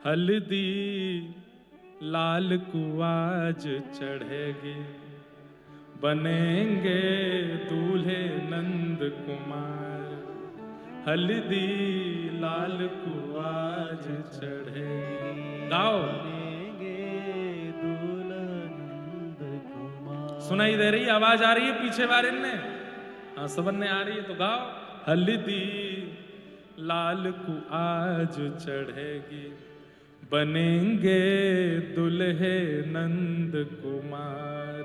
हल्दी लाल कुआज चढ़ेगी, बनेंगे दूल्हे नंद कुमार। हल्दी लाल कुआज चढ़ेगी। गाओ। सुनाई दे रही, आवाज आ रही है पीछे वाले ने? हाँ, सबन ने आ रही है तो गाओ। हल्दी लाल कुआज चढ़ेगी, बनेंगे दुल्हे नंद कुमार।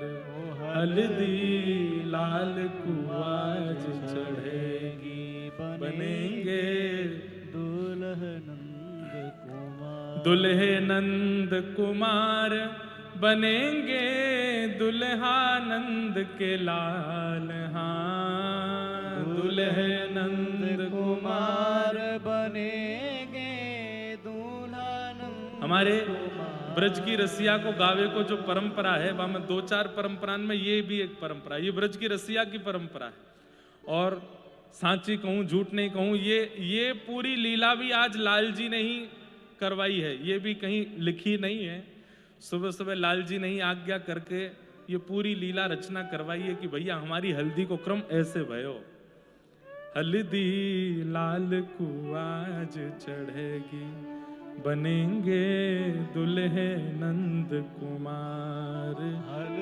हल्दी लाल कुआज चढ़ेगी, बनेंगे दुल्हे नंद कुमार। दुल्हे नंद कुमार बनेंगे, दुल्हा नंद के लाल। हाँ, दुल्हे नंद कुमार बनेंगे, दूल्हा नंद। हमारे ब्रज की रसिया को गावे को जो परंपरा है, वह में 2-4 परंपरा में ये भी एक परंपरा, ये ब्रज की रसिया की परंपरा है। और सांची कहूं झूठ नहीं कहूं, ये पूरी लीला भी आज लाल जी ने ही करवाई है, ये भी कहीं लिखी नहीं है। सुबह सुबह लाल जी ने ही आज्ञा करके ये पूरी लीला रचना करवाई है कि भैया हमारी हल्दी को क्रम ऐसे भयो। हल्दी लाल कुआज चढ़ेगी, बनेंगे दुल्हे नंद कुमार।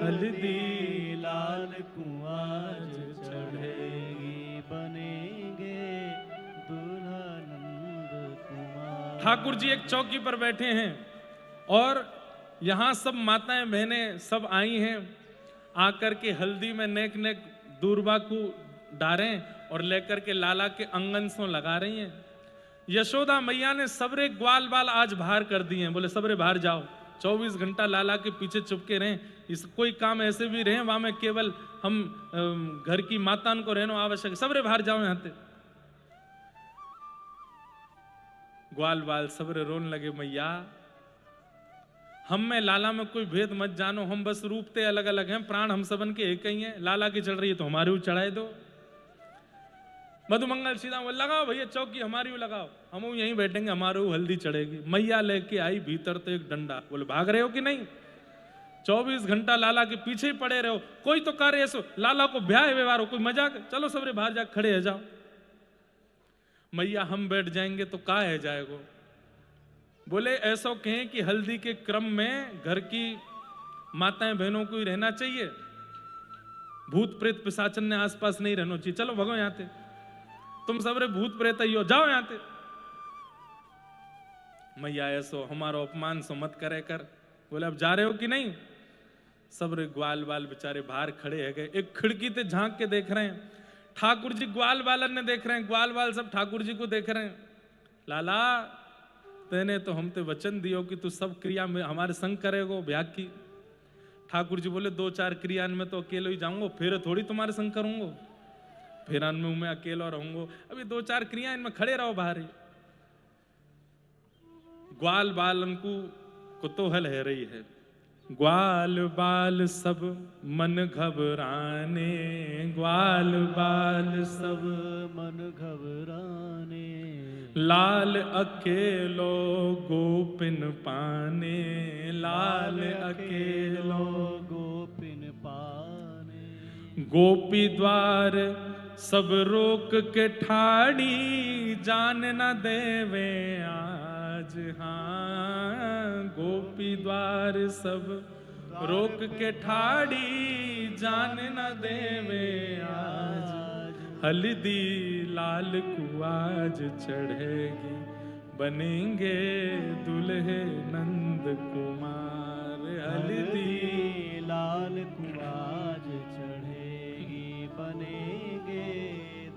हल्दी लाल कुआज चढ़ेगी, बनेंगे दुल्हा नंद कुमार। ठाकुर जी एक चौकी पर बैठे हैं और यहां सब माताएं बहनें सब आई हैं, आकर के हल्दी में नेक नेक दूर्वा को डारें और लेकर के लाला के अंगन से लगा रही हैं। यशोदा मैया ने सबरे ग्वाल बाल आज बाहर कर दिए हैं, बोले सबरे बाहर जाओ, 24 घंटा लाला के पीछे चुपके रहें। इस कोई काम ऐसे भी रहे वहां में केवल हम घर की माताओं को रहना आवश्यक, सबरे बाहर जाओ। यहां से ग्वाल बाल सबरे रोन लगे, मैया हम में लाला में कोई भेद मत जानो, हम बस रूप ते अलग अलग हैं, प्राण हम सबन के एक ही हैं। लाला की चढ़ रही है तो हमारे ऊ चढ़ाए दो। मधुमंगल सीधा बोले लगाओ भैया चौकी हमारी ऊ लगाओ, हम यहीं बैठेंगे, हमारे ऊ हल्दी चढ़ेगी। मैया लेके आई भीतर तो एक डंडा, बोले भाग रहे हो कि नहीं? 24 घंटा लाला के पीछे ही पड़े रहो, कोई तो कार्य ऐसो लाला को ब्याह व्यवहार हो, कोई मजाक, चलो सबरे बाहर जा खड़े है जाओ। मैया हम बैठ जाएंगे तो का है जाएगो? बोले ऐसा कहें कि हल्दी के क्रम में घर की माताएं बहनों को ही रहना चाहिए, भूत प्रेत पिशाचन ने आसपास नहीं रहना चाहिए। चलो भगो यहां से, तुम सबरे भूत प्रेत ही हो, जाओ यहां से। मैया ऐसो हमारा अपमान सो मत करे कर। बोले अब जा रहे हो कि नहीं? सबरे ग्वाल बाल बेचारे बाहर खड़े है गए, एक खिड़की से झांक के देख रहे हैं। ठाकुर जी ग्वाल बालन ने देख रहे हैं, ग्वाल बाल सब ठाकुर जी को देख रहे हैं। लाला तेने तो हम ते वचन दियो कि तू सब क्रिया में हमारे संग करेगो ब्याह की। ठाकुर जी बोले 2-4 क्रिया में तो अकेले ही जाऊंगा, फिर थोड़ी तुम्हारे संग करूंगा, फिर में मैं अकेला रहूंगा, अभी 2-4 क्रिया इनमें खड़े रहो बाहर ही। ग्वाल बालन को कुतूहल है रही है, ग्वाल बाल सब मन घबराने, ग्वाल बाल सब मन घबराने, लाल अकेलो गोपिन पाने, लाल अकेलो गोपिन पाने। गोपी द्वार सब रोक के ठाड़ी, जान न देवे आज। हाँ, गोपी द्वार सब रोक के ठाड़ी, जान न देवे आज। हल्दी लाल कुआज चढ़ेगी, बनेंगे दुल्हे नंद कुमार। हल्दी लाल कुआज चढ़ेगी, बनेंगे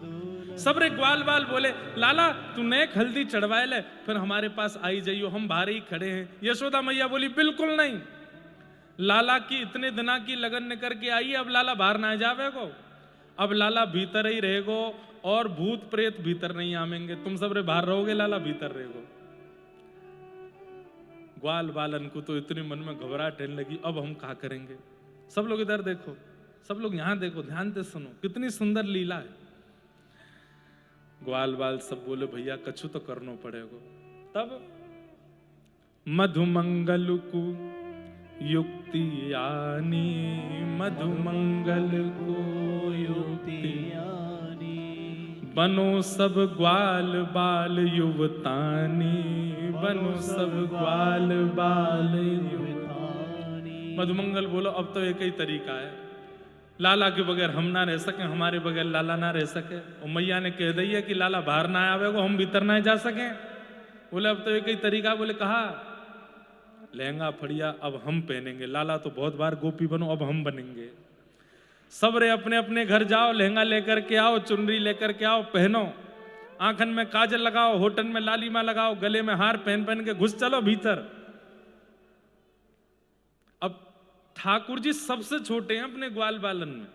दुल्हे। सबरे ग्वाल बाल बोले लाला तू नेक हल्दी चढ़वाए ले, फिर हमारे पास आई जाइयो, हम बाहर ही खड़े हैं। यशोदा मैया बोली बिल्कुल नहीं, लाला की इतने दिना की लगन करके आई, अब लाला बाहर ना जावेगो, अब लाला भीतर ही रहेगो और भूत प्रेत भीतर नहीं आवेंगे, तुम सब रे बाहर रहोगे, लाला भीतर रहेगो। ग्वाल बालन को तो इतनी मन में घबराहट रहने लगी, अब हम क्या करेंगे? सब लोग इधर देखो, सब लोग यहां देखो, ध्यान से सुनो, कितनी सुंदर लीला है। ग्वाल बाल सब बोले भैया कछु तो करना पड़ेगा। तब मधुमंगल को युक्ति आनी, मधुमंगल को युक्ति आनी। बनो सब ग्वाल बाल युवतानी, बनो सब ग्वाल बाल युवतानी। मधुमंगल बोलो अब तो एक ही तरीका है, लाला के बगैर हम ना रह सके, हमारे बगैर लाला ना रह सके। और मैया ने कह दी है कि लाला बाहर ना आवे को, हम भीतर ना जा सके। बोले अब तो एक ही तरीका। बोले कहा लहंगा फड़िया अब हम पहनेंगे, लाला तो बहुत बार गोपी बनो, अब हम बनेंगे। सब रे अपने अपने घर जाओ, लहंगा लेकर के आओ, चुनरी लेकर के आओ, पहनो, आंखन में काजल लगाओ, होठन में लालिमा लगाओ, गले में हार पहन पहन के घुस चलो भीतर। अब ठाकुर जी सबसे छोटे हैं अपने ग्वाल बालन में।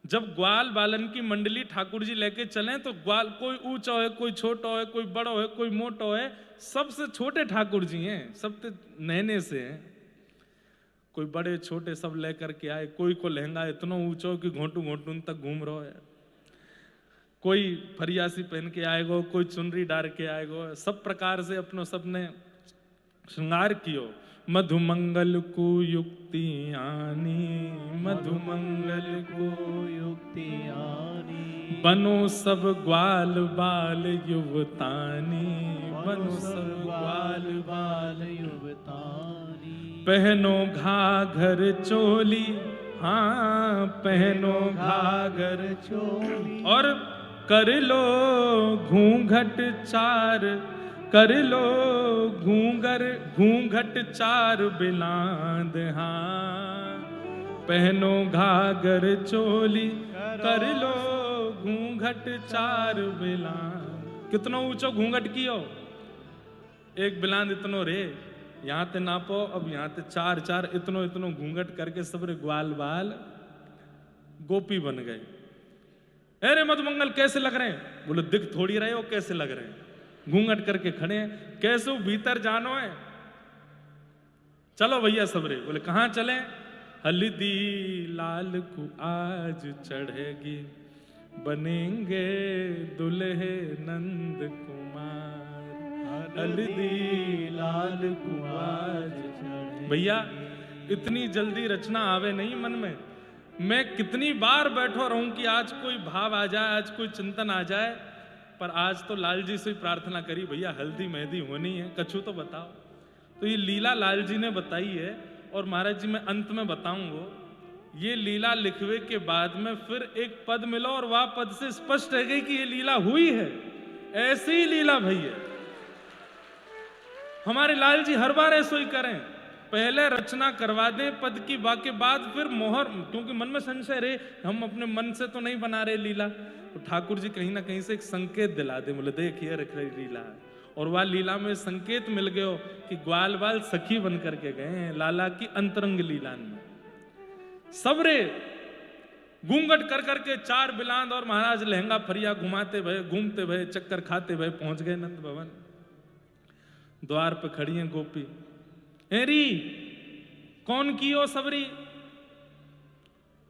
जब ग्वाल बालन की मंडली ठाकुर जी लेके चलें तो ग्वाल कोई ऊंचा है, कोई छोटा है, कोई बड़ा है, कोई मोटा है, सबसे छोटे ठाकुर जी हैं, सबसे नहने से हैं। कोई बड़े छोटे सब लेकर के आए। कोई को लहंगा इतना ऊंचा हो कि घोंटू घोंटू तक घूम रहा है, कोई फरियासी पहन के आएगो, कोई चुनरी डार के आएगो। सब प्रकार से अपनो सबने श्रृंगार कियो। मधुमंगल को युक्ति आनी, मधुमंगल को युक्ति आनी। बनो सब ग्वाल बाल युवतानी, बनो सब ग्वाल बाल युवतानी। पहनो घाघर चोली, हाँ पहनो घाघर चोली। और कर लो घूंघट चार, कर लो घूंघट चार बिलांद। हाँ पहनो घाघर चोली, कर लो घूंघट चार बिलांद। कितनो ऊंचो घूंघट कियो, एक बिलांद इतनो रे, यहाँ ते नापो, अब यहाँ ते चार चार इतनो इतनो घूंघट करके सबरे ग्वाल बाल गोपी बन गए। अरे मधुमंगल कैसे लग रहे हैं? बोले दिख थोड़ी रहे हो, कैसे लग रहे हैं? घूंघट करके खड़े हैं, कैसे भीतर जानो है? चलो भैया सबरे। बोले कहाँ चले? हल्दी लाल को आज चढ़ेगी, बनेंगे दुल्हे नंद कुमार। हल्दी लाल को आज चढ़ेगी। भैया इतनी जल्दी रचना आवे नहीं मन में। मैं कितनी बार बैठो रहूं कि आज कोई भाव आ जाए, आज कोई चिंतन आ जाए, पर आज तो लाल जी से प्रार्थना करी भैया हल्दी मेहंदी होनी है, कछु तो बताओ। तो ये लीला लाल जी ने बताई है और महाराज जी मैं अंत में बताऊंगा। ये लीला लिखवे के बाद में फिर एक पद मिलो और वह पद से स्पष्ट है गई कि ये लीला हुई है। ऐसी ही लीला भैया हमारे लाल जी हर बार ऐसो ही करें, पहले रचना करवा दें पद की, बाकी बाद फिर मोहर, क्योंकि मन में संशय रहे हम अपने मन से तो नहीं बना रहे लीला, तो ठाकुर जी कहीं ना कहीं से एक संकेत दिला दे। बोले देखिए रख रही लीला है, और वह लीला में संकेत मिल गयो कि ग्वाल बाल सखी बन करके गए हैं लाला की अंतरंग लीला में। सबरे घूंघट कर करके चार बिलांद और महाराज लहंगा फरिया घुमाते भये, घूमते भये, चक्कर खाते भये पहुंच गए नंद भवन। द्वार पे खड़ी हैं गोपी। हेरी कौन की हो सबरी?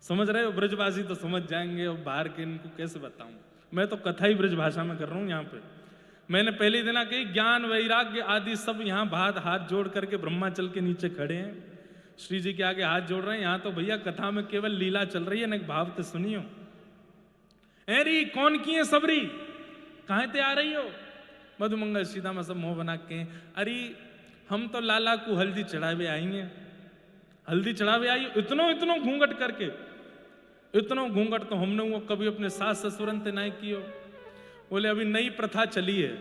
समझ रहे हो? ब्रजवासी तो समझ जाएंगे, और बाहर के इनको कैसे बताऊं? मैं तो कथा ही ब्रज भाषा में कर रहा हूं। यहाँ पे मैंने पहले दिन कही ज्ञान वैराग्य आदि सब यहाँ हाथ जोड़ करके ब्रह्माचल के नीचे खड़े हैं, श्री जी के आगे हाथ जोड़ रहे हैं। यहाँ तो भैया कथा में केवल लीला चल रही है, ना भाव तो सुनियो। हेरी कौन की है सबरी? कहाँ ते आ रही हो? मधुमंगल सीधा में सब मुंह बना के, अरे हम तो लाला को हल्दी चढ़ावे आई हैं, हल्दी चढ़ावे आई। इतनो इतनो घूंघट करके, इतनो घूंघट तो हमने वो कभी अपने सास ससुरन ते नहीं कियो। बोले अभी नई प्रथा चली है।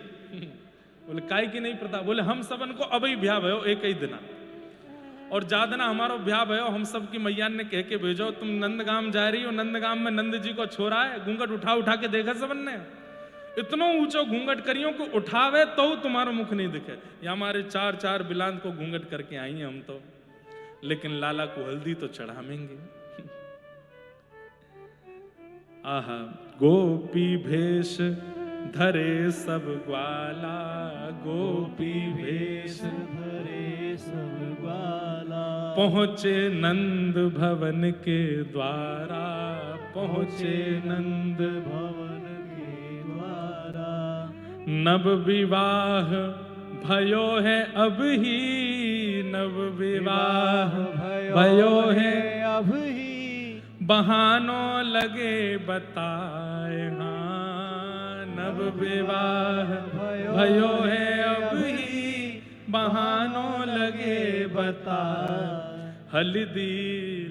बोले काय की नई प्रथा? बोले हम सबन को अभी ब्याह भयो एक ही दिना, और जादना हमारो ब्याह भयो, हम सब की मैया ने कह के भेजो तुम नंदगाम जा रही हो, नंदगाम में नंद जी को छोरा है। घूंघट उठा उठा के देखा सबन ने, इतनो ऊंचो घूंघट करियो को उठावे तो तुम्हारा मुख नहीं दिखे। या हमारे चार चार बिलांद को घूंघट करके आई हैं हम तो, लेकिन लाला को हल्दी तो चढ़ावेंगे। आहा गोपी भेष धरे सब ग्वाला, गोपी भेष धरे सब ग्वाला। पहुंचे नंद भवन के द्वारा, पहुंचे नंद भवन के द्वारा। नव विवाह भयो है अब ही नव विवाह, भयो है अब ही बहानों लगे बताए, हाँ नव विवाह भयो है अब ही बहानों लगे बताए। हल्दी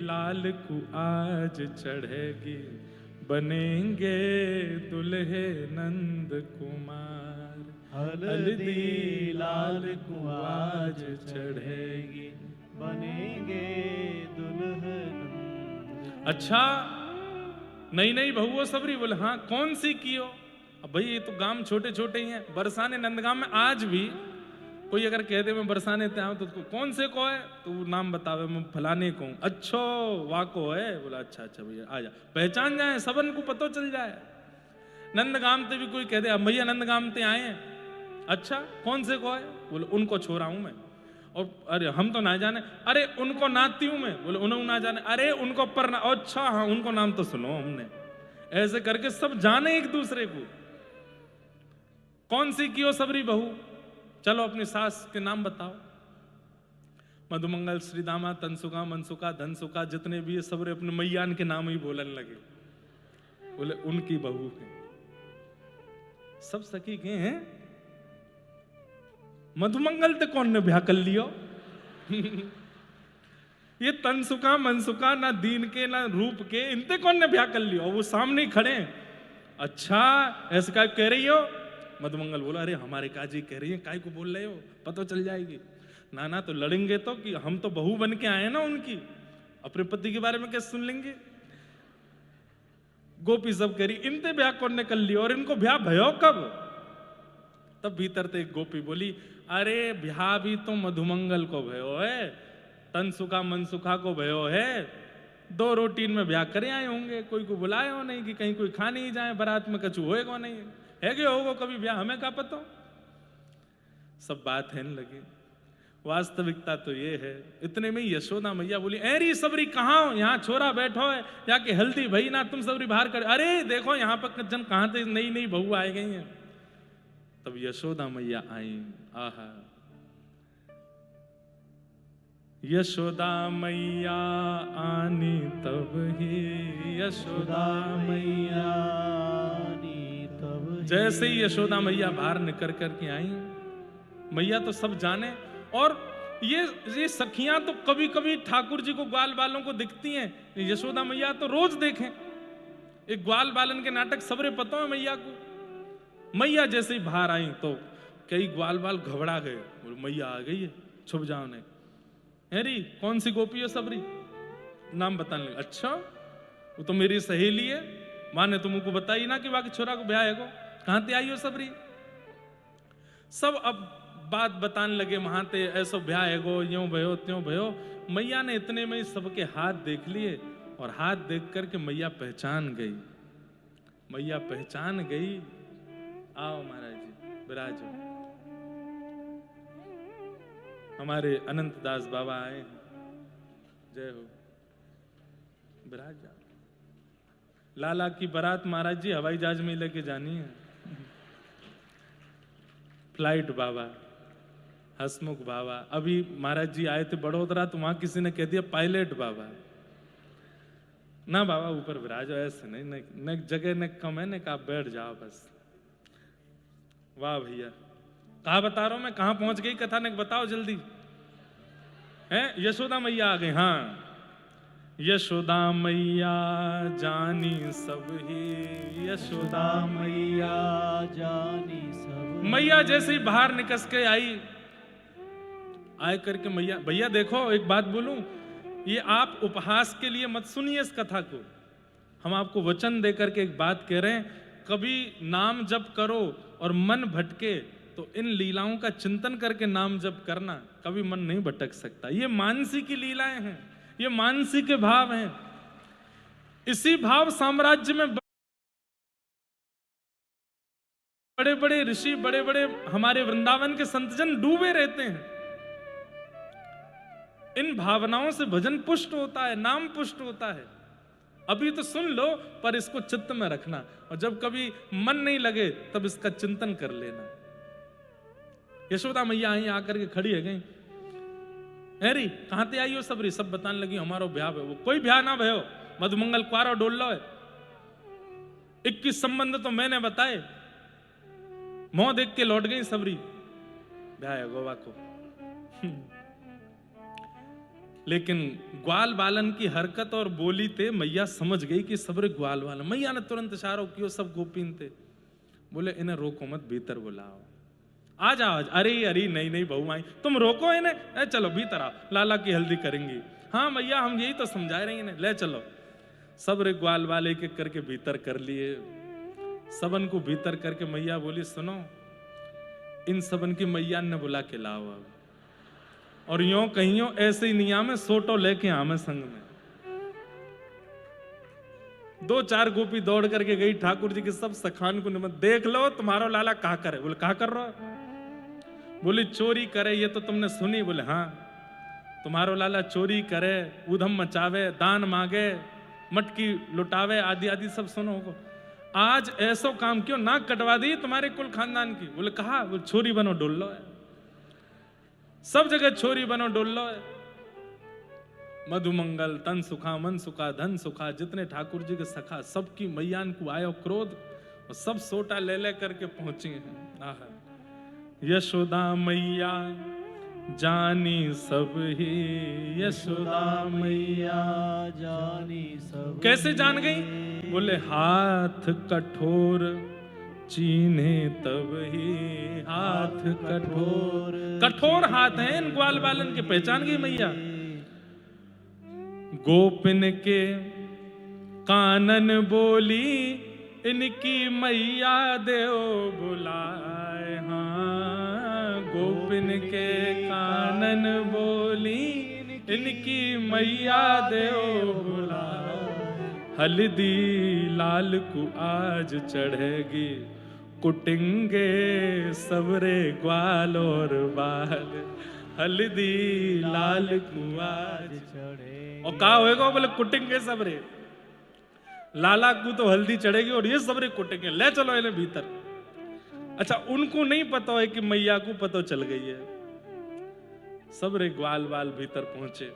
लाल को आज चढ़ेगी, बनेंगे दुल्हे नंद कुमार। हल्दी लाल को आज चढ़ेगी, बनेंगे दुल्हन। अच्छा नई नई बहुओं सबरी? बोले हाँ। कौन सी कियो? अब भाई ये तो गांव छोटे छोटे ही हैं। बरसाने नंदगांव में आज भी कोई अगर कह दे मैं बरसाने ते आऊं तो कौन से को है, तो नाम बतावे, मैं फलाने को हूं। अच्छो वाको है? बोला अच्छा अच्छा भैया आ जा, पहचान जाए, सबन को पतो चल जाए। नंदगांव ते भी कोई कह दे अब भैया नंदगांव ते आए हैं, अच्छा कौन से को है? बोले उनको छोरा हूं मैं। और अरे हम तो ना जाने, अरे उनको नाती हूं मैं। बोले उन्होंने ना जाने, अरे उनको पर ना, अच्छा हाँ उनको नाम तो सुनो हमने। ऐसे करके सब जाने एक दूसरे को। कौन सी कियो सबरी बहू? चलो अपनी सास के नाम बताओ। मधुमंगल, श्रीदामा, तनसुका, मनसुका, धनसुका, जितने भी ये सबरे अपने मैयान के नाम ही बोलने लगे। बोले उनकी बहू है। सब सखी के हैं। मधुमंगल ते कौन ने ब्याह कर लियो? ये तनसुका मनसुका ना दीन के ना रूप के, इनते कौन ने ब्याह कर लियो? वो सामने ही खड़े। अच्छा ऐसा क्या कह रही हो? मधुमंगल बोला अरे हमारे काजी कह रही है, काय को बोल रहे हो, पता चल जाएगी। ना ना तो लड़ेंगे तो, कि हम तो बहू बन के आए ना उनकी, अपने पति के बारे में कैसे सुन लेंगे? गोपी सब कह रही इनते ब्याह कौन ने कर लिया, और इनको ब्याह भयो कब? तब भीतर से एक गोपी बोली अरे ब्याह भी तो मधुमंगल को भयो है, तनसुका मनसुखा को भयो है। 2 रोटीन में ब्याह करे आए होंगे, कोई को बुलाए हो नहीं कि कहीं कोई खा नहीं जाए, बारात में कछु होएगा नहीं है कि होगा कभी ब्याह, हमें क्या पता। सब बात है लगी। वास्तविकता तो ये है। इतने में यशोदा मैया बोली एरी सबरी कहाँ हो? यहाँ छोरा बैठो है जाके हल्दी भाई ना, तुम सबरी बाहर कर। अरे देखो यहाँ पर जन कहाँ थे, नई नई बहू आ गई हैं। तब यशोदा मैया आई। आहा यशोदा मैया आनी तब ही, यशोदा मैया आनी तब ही। जैसे ही यशोदा मैया बाहर निकल करके आई, मैया तो सब जाने। और ये सखियां तो कभी कभी ठाकुर जी को ग्वाल बालों को दिखती हैं, यशोदा मैया तो रोज देखें। एक ग्वाल बालन के नाटक सबरे पता है मैया को। मैया जैसे ही बाहर आई तो कई ग्वाल बाल घबरा गए, मैया आ गई है, छुप जाओ ने। अरे कौन सी गोपी है सबरी? नाम बताने लगे। अच्छा वो तो मेरी सहेली है, माँ ने तुमको बताई ना कि बाकी छोरा को ब्याह है को, कहां ते आई हो सबरी? सब अब बात बताने लगे, वहां ते ऐसो ब्याह है गो, यूं भयो त्यों भयो। मैया ने इतने में सबके हाथ देख लिए, और हाथ देख करके मैया पहचान गई। मैया पहचान गई। आओ महाराज जी विराजो। हमारे अनंत दास बाबा आए, जय हो, विराज जा। लाला की बारात महाराज जी हवाई जहाज में लेके जानी है। फ्लाइट बाबा, हसमुख बाबा। अभी महाराज जी आए थे बड़ोदरा, तो वहां किसी ने कह दिया पायलट बाबा। ना बाबा ऊपर विराजो, ऐसे नहीं, न जगह न कम है, न कहा बैठ जाओ बस। वाह भैया, कहा बता रहा हूं मैं, कहां पहुंच गई कथा ने बताओ जल्दी। है यशोदा मैया आ गई। हाँ यशोदा मैया जानी सब ही, यशोदा मैया जानी सब। मैया जैसे ही बाहर निकस के आई, आए करके मैया, भैया देखो एक बात बोलूं, ये आप उपहास के लिए मत सुनिए इस कथा को। हम आपको वचन देकर के एक बात कह रहे हैं, कभी नाम जप करो और मन भटके तो इन लीलाओं का चिंतन करके नाम जप करना, कभी मन नहीं भटक सकता। ये मानसी की लीलाएं हैं, ये मानसी के भाव हैं। इसी भाव साम्राज्य में बड़े बड़े ऋषि, बड़े बड़े हमारे वृंदावन के संतजन डूबे रहते हैं। इन भावनाओं से भजन पुष्ट होता है, नाम पुष्ट होता है। अभी तो सुन लो, पर इसको चित्त में रखना, और जब कभी मन नहीं लगे तब इसका चिंतन कर लेना। यशोदा मैया आई आकर के खड़ी है गई, अरे कहां ते आई हो सबरी? सब बताने लगी हमारो ब्याह है। वो कोई ब्याह ना भयो, मधुमंगल कुआरो डोल लो है। 21 संबंध तो मैंने बताए, मुंह देख के लौट गई सबरी, ब्याह है गोवा को। लेकिन ग्वाल बालन की हरकत और बोली थे मैया समझ गई कि सबरे ग्वाल बालन। मैया ने तुरंत इशारा किया, सब गोपीन थे, बोले इन्हें रोको मत, भीतर बुलाओ, आ जाओ। अरे अरे नहीं नहीं बहू आई, तुम रोको इन्हें, चलो भीतर आओ, लाला की हल्दी करेंगी। हाँ मैया हम यही तो समझा रहे हैं इन्हें, ले चलो। सब रे ग्वाल वाले के करके भीतर कर लिए। सबन को भीतर करके मैया बोली, सुनो इन सबन की मैया ने बुला के लाओ अब, और यो कहियो ऐसे ही निया में सोटो लेके आमे संग में। 2-4 गोपी दौड़ करके गई ठाकुर जी के सब सखान को निमंत्रण, देख लो तुम्हारा लाला कहा करे। बोले कहा कर रहा है? बोले चोरी करे, ये तो तुमने सुनी? बोले हाँ, तुम्हारो लाला चोरी करे, उधम मचावे, दान मांगे, मटकी लुटावे, आदि आदि सब सुनो होगा। आज ऐसो काम क्यों, नाक कटवा दी तुम्हारे कुल खानदान की। बोले कहा? बोले छोरी बनो डोल लो है, सब जगह छोरी बनो डोल लो है। मधुमंगल, तन सुखा, मन सुखा, धन सुखा, जितने ठाकुर जी के सखा, सबकी मैयान को आयो क्रोध, और सब सोटा ले ले करके पहुंची हैं। आहा, यशोदा मैया जानी सब ही, यशोदा मैया जानी सब। कैसे जान गई? बोले हाथ कठोर चीन्हे तब ही, हाथ कठोर, कठोर हाथ हैं इन ग्वाल बालन के, पहचान गई मैया। गोपिन के कानन बोली, इनकी मैया देव बुलाए। हाँ, गोपिन के कानन बोली, इनकी मैया देव बुलाए। हल्दी लाल को आज चढ़ेगी, कुटेंगे सबरे ग्वाल और बाल। हल्दी लाल को आज चढ़े, और कहा होएगा? बोले कुटेंगे सबरे, लाला को तो हल्दी चढ़ेगी और ये सबरे कुटेंगे, ले चलो इन्हें भीतर। अच्छा, उनको नहीं पता है कि मैया को पता चल गई है। सबरे ग्वाल बाल भीतर पहुंचे।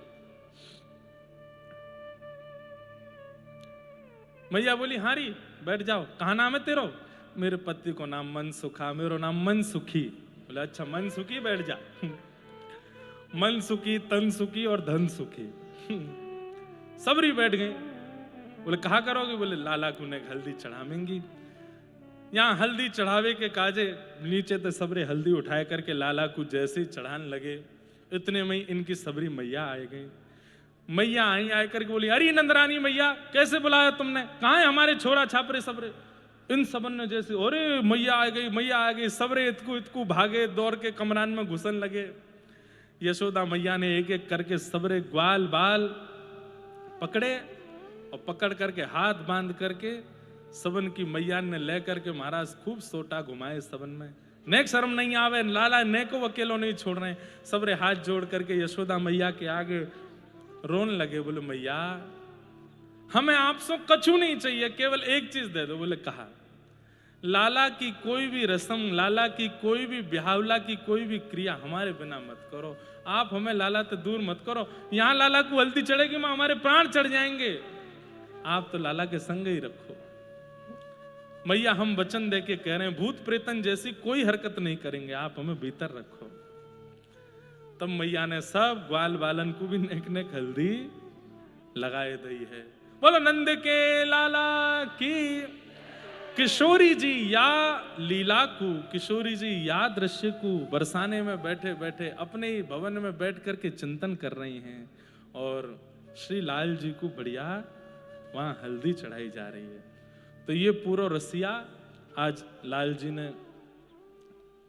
मैया बोली हारी बैठ जाओ, कहा नाम है तेरो? मेरे पति को नाम मन सुखा, मेरो नाम मन सुखी। बोले अच्छा मन सुखी, बैठ जा। मन सुखी, तन सुखी और धन सुखी। सबरी बैठ गई। बोले कहा करोगे? बोले लाला को ने हल्दी चढ़ावेंगी। यहाँ हल्दी चढ़ावे के काजे नीचे तो सबरे हल्दी उठाए करके लाला को जैसे ही चढ़ाने लगे, इतने में इनकी सबरी मैया आ गई। मैया आई आए करके बोली, अरे नंदरानी मैया कैसे बुलाया तुमने, कहाँ है हमारे छोरा छापरे सबरे? इन सबन ने जैसे अरे मैया आ गई, मैया आ गई, सबरे इतकू इतकू भागे, दौड़ के कमरान में घुसन लगे। यशोदा मैया ने एक एक करके सबरे ग्वाल बाल पकड़े और पकड़ करके हाथ बांध करके सबन की मैया ने ले करके महाराज खूब सोटा घुमाए सबन में। नेक शर्म नहीं आवे, लाला ने को अकेलो नहीं छोड़ रहे। सबरे हाथ जोड़ करके यशोदा मैया के आगे रोने लगे। बोले मैया हमें आपसे कछु नहीं चाहिए, केवल एक चीज दे दो। बोले कहा? लाला की कोई भी रस्म, लाला की कोई भी ब्याहवला की कोई भी क्रिया हमारे बिना मत करो। आप हमें लाला से दूर मत करो। यहाँ लाला को हल्दी चढ़ेगी मां, हमारे प्राण चढ़ जाएंगे। आप तो लाला के संग ही रखो। मैया हम वचन दे के कह रहे हैं, भूत प्रेतन जैसी कोई हरकत नहीं करेंगे, आप हमें भीतर रखो। तब मैया ने सब ग्वाल बालन को भी नेक नेक हल्दी लगाए दी है। बोलो नंद के लाला की। किशोरी जी या लीला को, किशोरी जी या दृश्य को बरसाने में बैठे बैठे अपने ही भवन में बैठ करके चिंतन कर रही हैं, और श्री लाल जी को बढ़िया वहां हल्दी चढ़ाई जा रही है। तो ये पूरा रसिया आज लाल जी ने,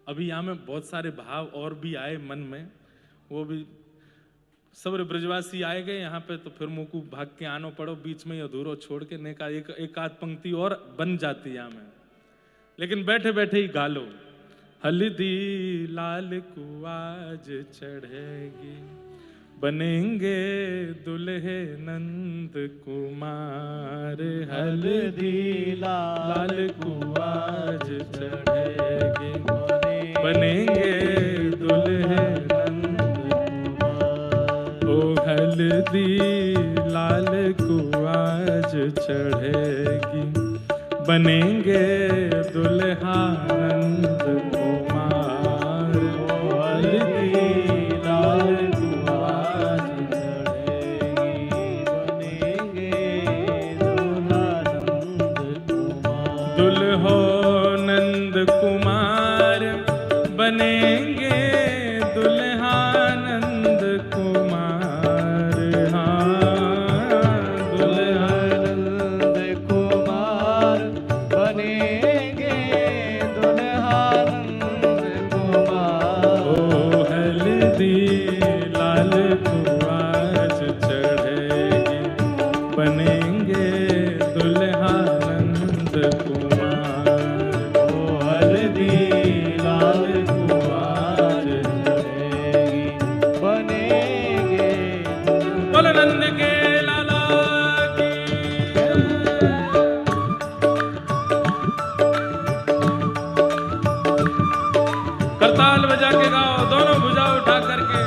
अभी यहाँ में बहुत सारे भाव और भी आए मन में, वो भी सब ब्रजवासी आए गए यहाँ पे, तो फिर मुँह को भाग के आनो पड़ो, बीच में अधूरो छोड़ के ने का एक आध पंक्ति और बन जाती यहाँ में, लेकिन बैठे बैठे ही गा लो। हल्दी लाल को आज चढ़ेगी, बनेंगे दुल्हे नंद कुमार। हल्दी लाल को आज चढ़ेगी, बनेंगे बनेंगे दुल्हा नंद कुमार। हल्दी लाल कुआज चढ़ेगी, बनेंगे दुल्हा नंद कुमार। दुल्हो नंद कुमार बनेंगे दुल्हा नंद कुमार। हाँ दुल्हा नंद कुमार बनेंगे दुल्हा नंद कुमार। ओ हल्दी लाल कुआज चढ़ेगी, बनेंगे दुल्हा नंद कुमार। ओ हल्दी लाल कुआज चढ़ेगी, बनेंगे बोल नंद के लाला की। करताल बजा के गाओ, दोनों भुजा उठा करके।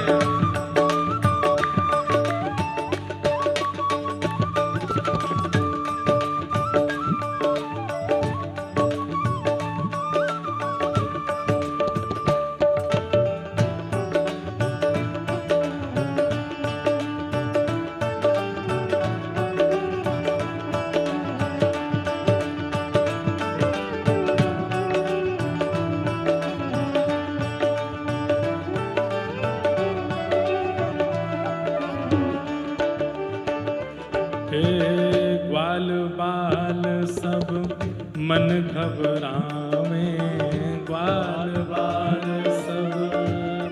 हे ग्वाल बाल सब मन घबरावे, ग्वाल बाल सब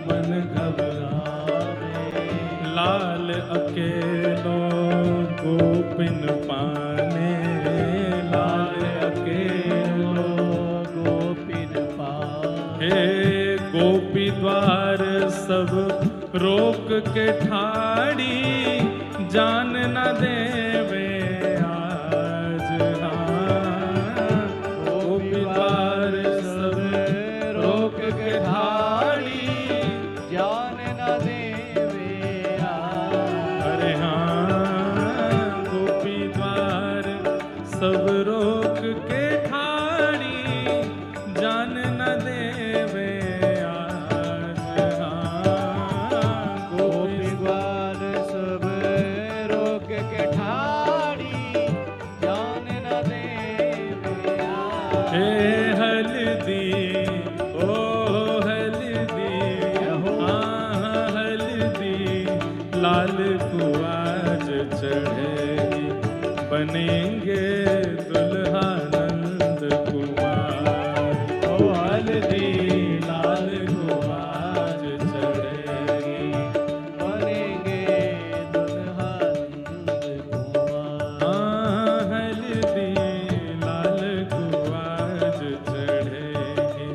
मन घबरावे। लाल अकेलो गोपिन पाने, लाल अकेलो गोपिन पाने। हे गोपी द्वार सब रोक के ठाड़ी, जान न देवे आज। हाँ गोपी द्वार सब रोक के ठाड़ी, जान न देवे आज। अरे हाँ गोपी द्वार सब रोक के ठाड़ी, जान न देवे आज। हाँ गोपी द्वार सब रोक के ठाड़ी, जान न देवे आज। हे हल्दी ओ हल्दी, हाँ हल्दी लाल कुआज चढ़ेगी, बनेंगे दुल्हा नंद कुमार। ओ हल्दी लाल कुआज चढ़ेगी, बनेंगे दुल्हा नंद कुमार। हाँ हल्दी लाल कुआज चढ़ेगी,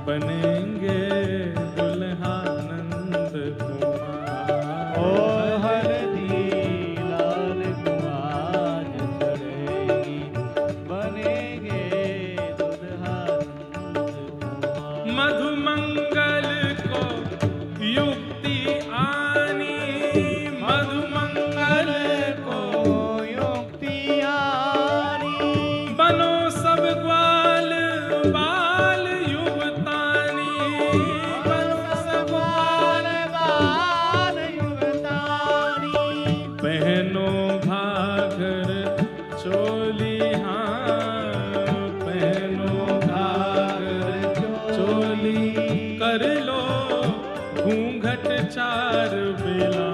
बनेंगे दुल्हा नंद कुमार। ओ हल्दी लाल कुआज चढ़ेगी, बनेंगे दुल्हा नंद कुमार। मधुमंगल को युक्ति आनी, मधुमंगल को युक्ति आनी। बनो सब ग्वाल बाल युवतानी, बनो सब बाल बाल युवतानी। पहनो घाघर चोली, हाँ पहनो घाघर चोली, कर लो घूंघट चार बेला।